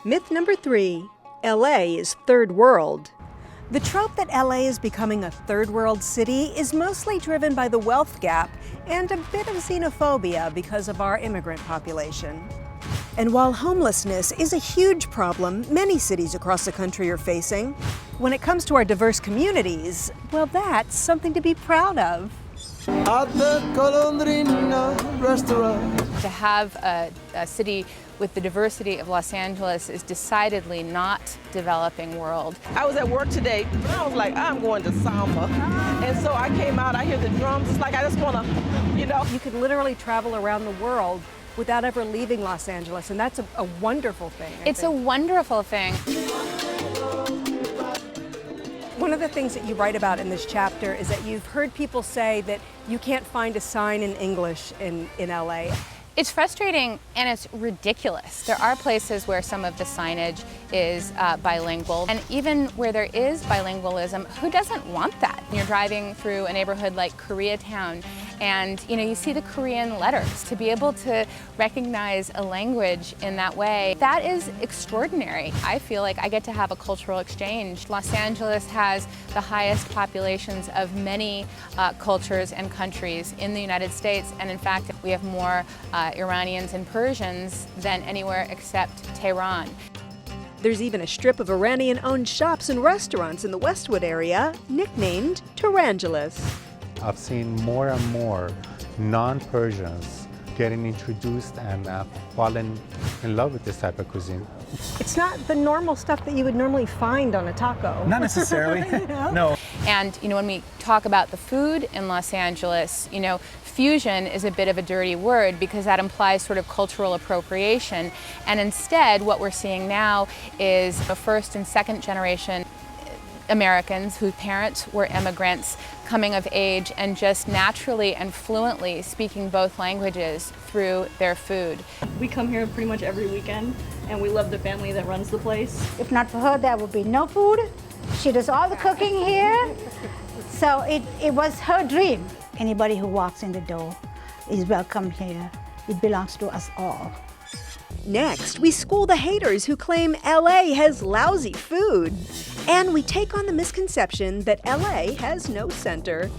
Myth number 3, LA is third world. The trope that LA is becoming a third world city is mostly driven by the wealth gap and a bit of xenophobia because of our immigrant population. And while homelessness is a huge problem many cities across the country are facing, when it comes to our diverse communities, well, that's something to be proud of. At the Golondrina restaurant. To have a city with the diversity of Los Angeles is decidedly not developing world. I was at work today, and I was like, I'm going to samba. And so I came out, I hear the drums, it's like I just want to, You could literally travel around the world without ever leaving Los Angeles, and that's a wonderful thing. It's a wonderful thing. One of the things that you write about in this chapter is that you've heard people say that you can't find a sign in English in LA. It's frustrating and it's ridiculous. There are places where some of the signage is bilingual, and even where there is bilingualism, who doesn't want that? You're driving through a neighborhood like Koreatown, and you see the Korean letters. To be able to recognize a language in that way, that is extraordinary. I feel like I get to have a cultural exchange. Los Angeles has the highest populations of many cultures and countries in the United States, and in fact, we have more Iranians and Persians than anywhere except Tehran. There's even a strip of Iranian-owned shops and restaurants in the Westwood area nicknamed Tarantulas. I've seen more and more non-Persians getting introduced and falling in love with this type of cuisine. It's not the normal stuff that you would normally find on a taco. Not necessarily, no. And when we talk about the food in Los Angeles, fusion is a bit of a dirty word because that implies sort of cultural appropriation. And instead, what we're seeing now is the first and second generation Americans whose parents were immigrants coming of age and just naturally and fluently speaking both languages through their food. We come here pretty much every weekend, and we love the family that runs the place. If not for her, there would be no food. She does all the cooking here, so it was her dream. Anybody who walks in the door is welcome here. It belongs to us all. Next, we school the haters who claim LA has lousy food. And we take on the misconception that LA has no center.